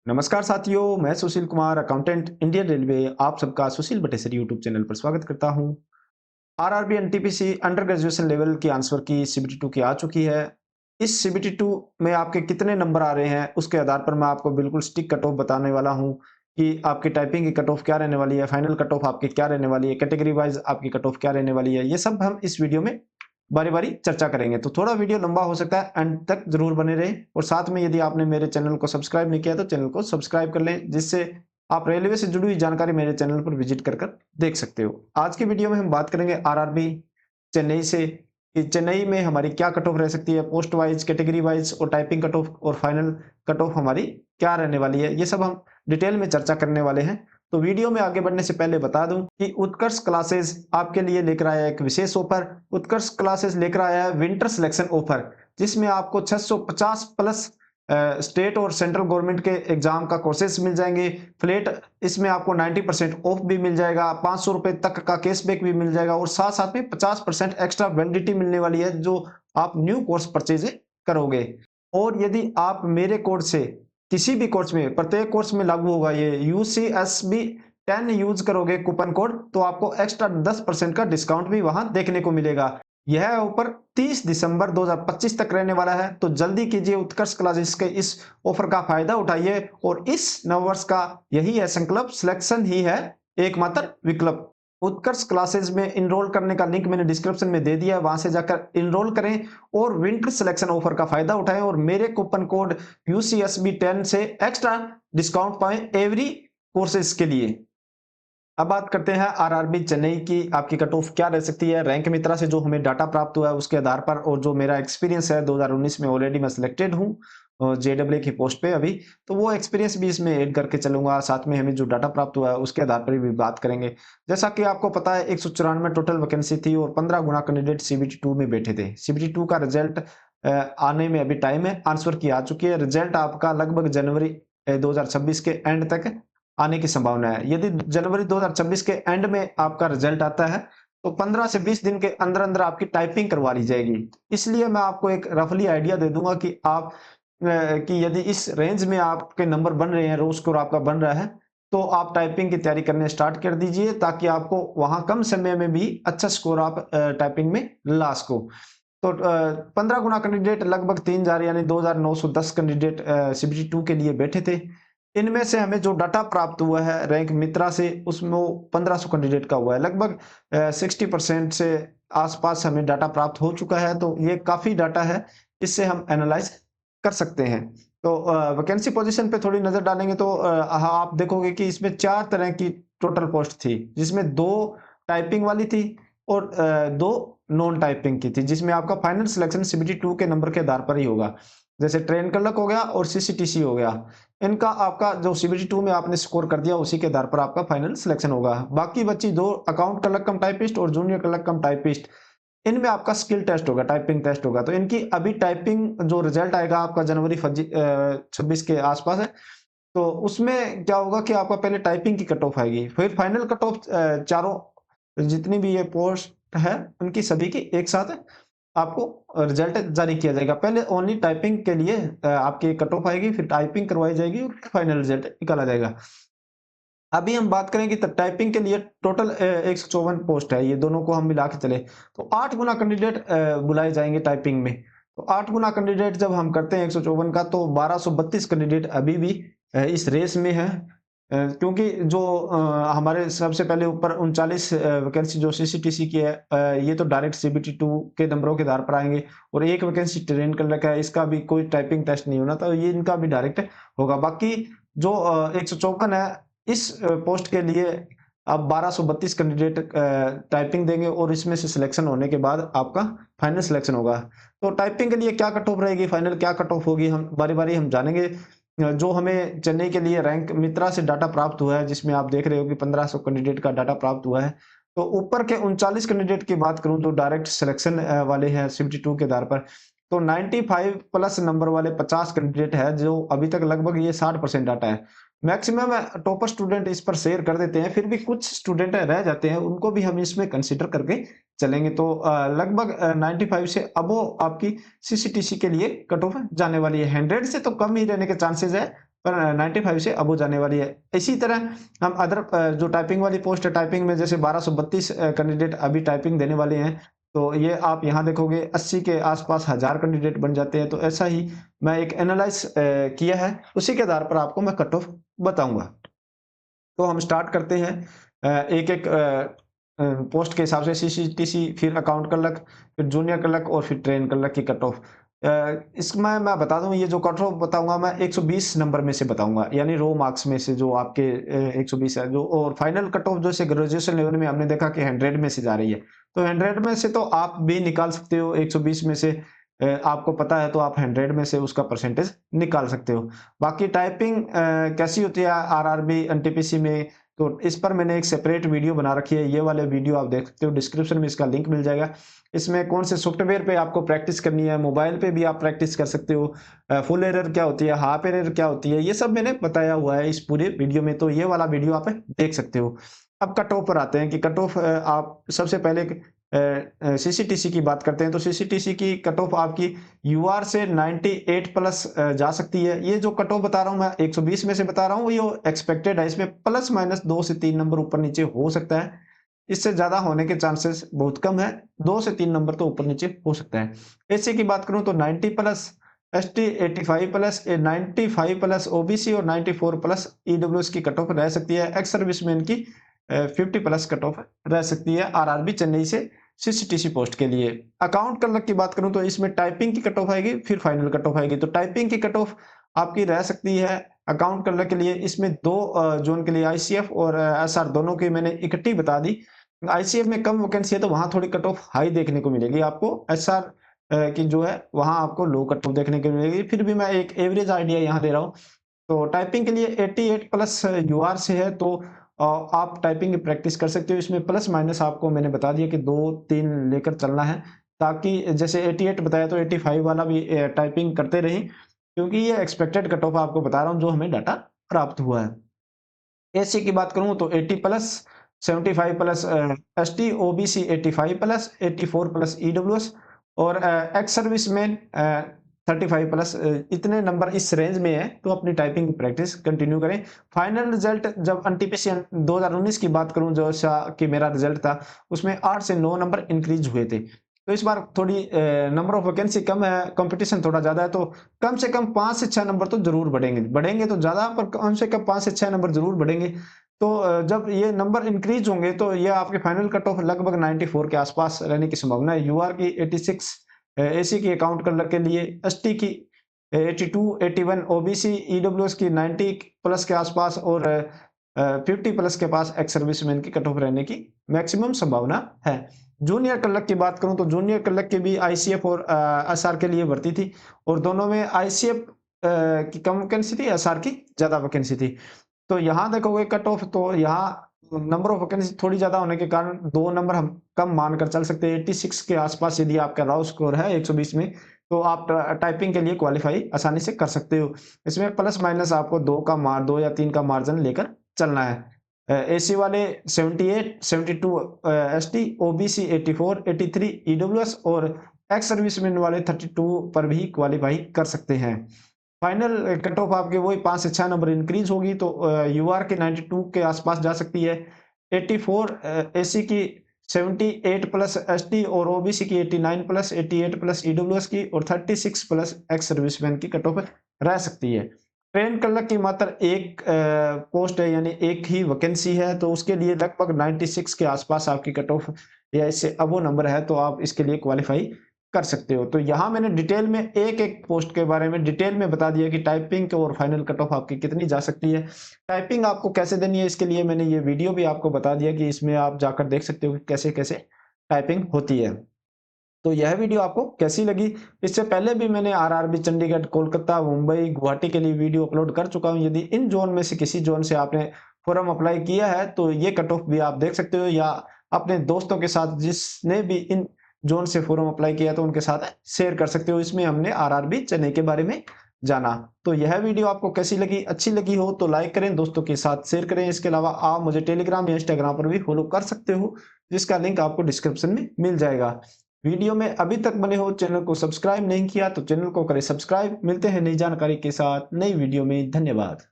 नमस्कार साथियों, मैं Sushil Kumar, accountant, Indian railway. आप सबका सुशील बटेसर यूट्यूब चैनल पर स्वागत करता हूं। RRB NTPC under graduation level की आंसर की सीबीटी 2 की आ चुकी है। इस सीबीटी 2 में आपके कितने नंबर आ रहे हैं, उसके आधार पर मैं आपको बिल्कुल स्टिक कट ऑफ बताने वाला हूं कि आपकी टाइपिंग की कट ऑफ क्या रहने वाली है, फाइनल कट ऑफ आपकी क्या रहने वाली है, कैटेगरी वाइज आपकी कट ऑफ क्या रहने वाली है। ये सब हम इस वीडियो में बारी-बारी चर्चा करेंगे। तो थोड़ा वीडियो लंबा हो सकता है, एंड तक ज़रूर बने रहें और साथ में यदि आपने मेरे चैनल को सब्सक्राइब नहीं किया तो चैनल को सब्सक्राइब कर लें, जिससे आप रेलवे से जुड़ी हुई जानकारी मेरे चैनल पर विजिट कर देख सकते हो। आज की वीडियो में हम बात करेंगे आरआरबी चेन्नई से कि चेन्नई में हमारी क्या कट ऑफ रह सकती है, पोस्ट वाइज, कैटेगरी वाइज और टाइपिंग कट ऑफ और फाइनल कट ऑफ हमारी क्या रहने वाली है। ये सब हम डिटेल में चर्चा करने वाले हैं। तो वीडियो में आगे बढ़ने से पहले बता दूं कि उत्कर्ष क्लासेस आपके लिए लेकर आया है एक विशेष ऑफर। उत्कर्ष क्लासेस लेकर आया है विंटर सिलेक्शन ऑफर, जिसमें आपको 650 प्लस स्टेट और सेंट्रल गवर्नमेंट के एग्जाम का कोर्सेज मिल जाएंगे। फ्लैट इसमें आपको 90% ऑफ भी मिल जाएगा, 500 रुपए तक का कैशबैक भी मिल जाएगा और साथ साथ में 50% एक्स्ट्रा वैलिडिटी मिलने वाली है जो आप न्यू कोर्स परचेज करोगे। और यदि आप मेरे कोड से किसी भी कोर्स में, प्रत्येक कोर्स में लागू होगा ये, यूसीएसबी 10 यूज करोगे कूपन कोड, तो आपको एक्स्ट्रा 10% का डिस्काउंट भी वहां देखने को मिलेगा। यह ऑफर 30 दिसंबर 2025 तक रहने वाला है, तो जल्दी कीजिए, उत्कर्ष क्लासेस के इस ऑफर का फायदा उठाइए और इस नववर्ष का यही है संकल्प, सिलेक्शन ही है एकमात्र विकल्प। उत्कर्ष क्लासेस में इनरोल करने का लिंक मैंने डिस्क्रिप्शन में दे दिया है, वहां से जाकर इनरोल करें और विंटर सिलेक्शन ऑफर का फायदा उठाएं और मेरे कूपन कोड UCSB10 से एक्स्ट्रा डिस्काउंट पाएं एवरी कोर्सेज के लिए। अब बात करते हैं आरआरबी चेन्नई की, आपकी कट ऑफ क्या रह सकती है। रैंक मित्रा से जो हमें डाटा प्राप्त हुआ है उसके आधार पर और जो मेरा एक्सपीरियंस है 2019 में, ऑलरेडी मैं सिलेक्टेड हूँ JEE की पोस्ट पे अभी, तो वो एक्सपीरियंस भी इसमें ऐड करके चलूंगा। साथ में हमें जो डाटा प्राप्त हुआ है उसके आधार पर भी बात करेंगे। जैसा कि आपको पता है 194 टोटल वैकेंसी थी और 15 गुना कैंडिडेट सीबीटी 2 में बैठे थे। सीबीटी 2 का रिजल्ट आने में अभी टाइम है, आंसर की आ चुकी है। रिजल्ट आपका लगभग जनवरी 2026 के एंड तक आने की संभावना है। यदि जनवरी 2026 के एंड में आपका रिजल्ट आता है तो 15 से 20 दिन के अंदर अंदर आपकी टाइपिंग करवा ली जाएगी। इसलिए मैं आपको एक रफली आइडिया दे दूंगा कि आप कि यदि इस रेंज में आपके नंबर बन रहे हैं, रो स्कोर आपका बन रहा है, तो आप टाइपिंग की तैयारी करने स्टार्ट कर दीजिए, ताकि आपको वहां कम समय में भी अच्छा स्कोर आप टाइपिंग में ला सको। तो 15 गुना कैंडिडेट लगभग 3000 यानी 2910 कैंडिडेट सीबीटी 2 के लिए बैठे थे। इनमें से हमें जो डाटा प्राप्त हुआ है रैंक मित्रा से, उसमें 1500 कैंडिडेट का हुआ है। लगभग 60% से आसपास हमें डाटा प्राप्त हो चुका है, तो ये काफी डाटा है, इससे हम एनालाइज कर सकते हैं। तो वैकेंसी पोजीशन पे थोड़ी नजर डालेंगे तो हाँ, आप देखोगे कि इसमें 4 तरह की टोटल पोस्ट थी, जिसमें 2 टाइपिंग वाली थी और 2 नॉन टाइपिंग की थी, जिसमें आपका फाइनल सिलेक्शन सीबीटी 2 के नंबर के आधार पर ही होगा। जैसे ट्रेन क्लर्क हो गया और सीसीटीसी हो गया, इनका आपका जो सीबीटी 2 में आपने स्कोर कर दिया उसी के आधार पर आपका फाइनल सिलेक्शन होगा। बाकी बची 2 अकाउंट क्लर्क कम टाइपिस्ट और जूनियर क्लर्क कम टाइपिस्ट, इनमें आपका स्किल टेस्ट होगा, टाइपिंग टेस्ट होगा। तो इनकी अभी टाइपिंग जो रिजल्ट आएगा आपका जनवरी 26 के आसपास है, तो उसमें क्या होगा कि आपका पहले टाइपिंग की कट ऑफ आएगी, फिर फाइनल कट ऑफ चारों जितनी भी ये पोस्ट है उनकी सभी की एक साथ आपको रिजल्ट जारी किया जाएगा। पहले ओनली टाइपिंग के लिए आपकी कट ऑफ आएगी, फिर टाइपिंग करवाई जाएगी और फिर फाइनल रिजल्ट निकाला जाएगा। अभी हम बात करें कि टाइपिंग के लिए टोटल 154 पोस्ट है, ये दोनों को हम मिला के चले तो 8 गुना कैंडिडेट बुलाए जाएंगे टाइपिंग में। तो 8 गुना कैंडिडेट जब हम करते हैं 154 का, तो 1232 कैंडिडेट अभी भी इस रेस में है। क्योंकि जो हमारे सबसे पहले ऊपर 39 वैकेंसी जो सीसीटीसी की है, ये तो डायरेक्ट सीबीटी 2 के नंबरों के आधार पर आएंगे और एक वैकेंसी ट्रेन कर रखा है, इसका भी कोई टाइपिंग टेस्ट नहीं होना, तो ये इनका भी डायरेक्ट होगा। बाकी जो 154 है, इस पोस्ट के लिए अब 1232 कैंडिडेट टाइपिंग देंगे और इसमें से सिलेक्शन होने के बाद आपका फाइनल सिलेक्शन होगा। तो टाइपिंग के लिए क्या कट ऑफ रहेगी, फाइनल क्या कट ऑफ होगी, हम बारी बारी हम जानेंगे। जो हमें चेन्नई के लिए रैंक मित्रा से डाटा प्राप्त हुआ है, जिसमें आप देख रहे हो कि 1500 कैंडिडेट का डाटा प्राप्त हुआ है, तो ऊपर के 39 कैंडिडेट की बात करूं तो डायरेक्ट सिलेक्शन वाले हैं 72 के आधार पर। तो 95 प्लस नंबर वाले 50 कैंडिडेट है, जो अभी तक लगभग ये 60% डाटा है। मैक्सिमम टॉपर स्टूडेंट इस पर शेयर कर देते हैं, फिर भी कुछ स्टूडेंट रह जाते हैं, उनको भी हम इसमें कंसिडर करके चलेंगे। तो लगभग 95 से अबो आपकी सीसीटीसी के लिए कट ऑफ जाने वाली है। 100 से तो कम ही रहने के चांसेस है, पर 95 से अबो जाने वाली है। इसी तरह हम अदर जो टाइपिंग वाली पोस्ट है, टाइपिंग में जैसे 1232 कैंडिडेट अभी टाइपिंग देने वाले हैं, तो ये आप यहाँ देखोगे 80 के आसपास 1000 कैंडिडेट बन जाते हैं। तो ऐसा ही मैं एक एनालाइज किया है, उसी के आधार पर आपको मैं कट ऑफ बताऊंगा। तो हम स्टार्ट करते हैं एक एक पोस्ट के हिसाब से, सीसीटीसी, फिर अकाउंट क्लर्क, फिर जूनियर क्लर्क और फिर ट्रेन क्लर्क की कट ऑफ। इसमें मैं बता दूं, ये जो कट ऑफ बताऊंगा मैं 120 नंबर में से बताऊंगा, यानी रो मार्क्स में से जो आपके 120 है जो, और फाइनल कट ऑफ जैसे ग्रेजुएशन लेवल में हमने देखा कि 100 में से जा रही है, तो 100 में से तो आप भी निकाल सकते हो, 120 में से आपको पता है तो आप 100 में से उसका परसेंटेज निकाल सकते हो। बाकी टाइपिंग कैसी होती है आरआरबी एनटीपीसी में, तो इस पर मैंने एक सेपरेट वीडियो बना रखी है, ये वाले वीडियो आप देख सकते हो, डिस्क्रिप्शन में इसका लिंक मिल जाएगा। इसमें कौन से सॉफ्टवेयर पे आपको प्रैक्टिस करनी है, मोबाइल पे भी आप प्रैक्टिस कर सकते हो, फुल एरर क्या होती है, हाफ एरर क्या होती है, ये सब मैंने बताया हुआ है इस पूरे वीडियो में, तो ये वाला वीडियो आप देख सकते हो। अब कट ऑफ पर आते हैं कि कट ऑफ आप सबसे पहले सीसीटीसी की बात करते हैं, तो सीसीटीसी की कट ऑफ आपकी यूआर से 98 प्लस जा सकती है। ये जो कट ऑफ बता रहा हूं मैं 120 में से बता रहा हूं, ये एक्सपेक्टेड है, इसमें प्लस माइनस 2 से 3 नंबर ऊपर नीचे हो सकता है, इससे ज्यादा होने के चांसेस बहुत कम है, 2 से 3 नंबर तो ऊपर नीचे हो सकता है। एससी की बात करूं तो 90 plus, ST 85 plus, 95 plus OBC और 94 प्लस ईडब्ल्यूएस की कट ऑफ रह सकती है। एक्स सर्विसमैन की 50 प्लस कट ऑफ रह सकती है आरआरबी चेन्नई से सीसीटीसी पोस्ट के लिए। अकाउंट क्लर्क की बात करूं तो इसमें टाइपिंग की कट ऑफ आएगी, फिर फाइनल कट ऑफ आएगी। तो टाइपिंग की कट ऑफ आपकी रह सकती है अकाउंट क्लर्क के लिए, इसमें दो जोन के लिए आईसीएफ और एसआर दोनों की मैंने इकट्ठी बता दी। आईसीएफ में कम वैकेंसी है तो वहां थोड़ी कट ऑफ हाई देखने को मिलेगी आपको, एसआर की जो है वहां आपको लो कट ऑफ देखने को मिलेगी। फिर भी मैं एक एवरेज आइडिया यहाँ दे रहा हूँ। तो टाइपिंग के लिए 88 प्लस यूआर से है, तो आप टाइपिंग की प्रैक्टिस कर सकते हो। इसमें प्लस माइनस आपको मैंने बता दिया कि 2-3 लेकर चलना है, ताकि जैसे 88 बताया तो 85 वाला भी टाइपिंग करते रहें, क्योंकि ये एक्सपेक्टेड कट ऑफ आपको बता रहा हूँ जो हमें डाटा प्राप्त हुआ है। एससी की बात करूं तो 80 plus, 75 plus ST, OBC 85 plus, 84 plus EWS और एक्स सर्विसमैन 35 प्लस, इतने नंबर इस रेंज में है, तो अपनी टाइपिंग की प्रैक्टिस कंटिन्यू करें। फाइनल रिजल्ट जब एनटीपीसी 2019 की बात करूं, जो कि मेरा रिजल्ट था, उसमें 8 से 9 नंबर इंक्रीज हुए थे। तो इस बार थोड़ी नंबर ऑफ वैकेंसी कम है, कंपटीशन थोड़ा ज्यादा है, तो कम से कम 5 से 6 नंबर तो जरूर बढ़ेंगे, बढ़ेंगे तो ज्यादा, पर कम से कम 5 से 6 नंबर जरूर बढ़ेंगे। तो जब ये नंबर इंक्रीज होंगे तो ये आपके फाइनल कट ऑफ लगभग 94 के आसपास रहने की संभावना है। यूआर की 86, एसी की अकाउंट क्लर्क के लिए, एसटी की 82, 81, ओबीसी ईडब्ल्यूएस की 90 प्लस के आसपास और 50 प्लस के पास एक्स सर्विसमैन की कट ऑफ रहने की मैक्सिमम संभावना है। जूनियर क्लर्क की बात करूं तो जूनियर क्लर्क की भी आईसीएफ और एसआर के लिए भर्ती थी, और दोनों में आईसीएफ की कम वैकेंसी थी, एसआर की ज्यादा वैकेंसी थी। तो यहाँ देखोगे कट ऑफ, तो यहाँ नंबर ऑफ वैकेंसी थोड़ी ज्यादा होने के कारण 2 नंबर हम कम मानकर चल सकते हैं। 86 के आसपास यदि आपका राउ स्कोर है 120 में, तो आप टाइपिंग के लिए क्वालिफाई आसानी से कर सकते हो। इसमें प्लस माइनस आपको 2 या 3 का मार्जिन लेकर चलना है। एसी वाले 78, 72 एसटी, ओबीसी 84, 83 ईडब्ल्यूएस और एक्स सर्विसमैन वाले 32 पर भी क्वालिफाई कर सकते हैं। फाइनल कट ऑफ आपके वही 5 से 6 नंबर इंक्रीज होगी, तो यूआर के 92 के आसपास जा सकती है। 84 एसी की, 78 प्लस एसटी और ओबीसी की 89 प्लस, 88 प्लस ईडब्ल्यूएस की और 36 प्लस एक्स सर्विसमैन की कट ऑफ रह सकती है। ट्रेन क्लर्क की मात्र एक पोस्ट है, यानी एक ही वैकेंसी है, तो उसके लिए लगभग 96 के आसपास आपकी कट ऑफ या इससे अबो नंबर है, तो आप इसके लिए क्वालिफाई कर सकते हो। तो यहाँ मैंने डिटेल में एक एक पोस्ट के बारे में डिटेल में बता दिया कि टाइपिंग और फाइनल कट ऑफ आपकी कितनी जा सकती है। टाइपिंग आपको कैसे देनी है, इसके लिए मैंने ये वीडियो भी आपको बता दिया कि इसमें आप जाकर देख सकते हो कि कैसे कैसे टाइपिंग होती है। तो यह वीडियो आपको कैसी लगी? इससे पहले भी मैंने आरआरबी चंडीगढ़, कोलकाता, मुंबई, गुवाहाटी के लिए वीडियो अपलोड कर चुका हूं। यदि इन जोन में से किसी जोन से आपने फॉर्म अप्लाई किया है तो ये कट ऑफ भी आप देख सकते हो, या अपने दोस्तों के साथ जिसने भी इन जोन से फॉर्म अप्लाई किया तो उनके साथ शेयर कर सकते हो। इसमें हमने आरआरबी चेन्नई के बारे में जाना। तो यह वीडियो आपको कैसी लगी? अच्छी लगी हो तो लाइक करें, दोस्तों के साथ शेयर करें। इसके अलावा आप मुझे टेलीग्राम या इंस्टाग्राम पर भी फॉलो कर सकते हो, जिसका लिंक आपको डिस्क्रिप्शन में मिल जाएगा। वीडियो में अभी तक बने हो, चैनल को सब्सक्राइब नहीं किया तो चैनल को करें सब्सक्राइब। मिलते हैं नई जानकारी के साथ नई वीडियो में। धन्यवाद।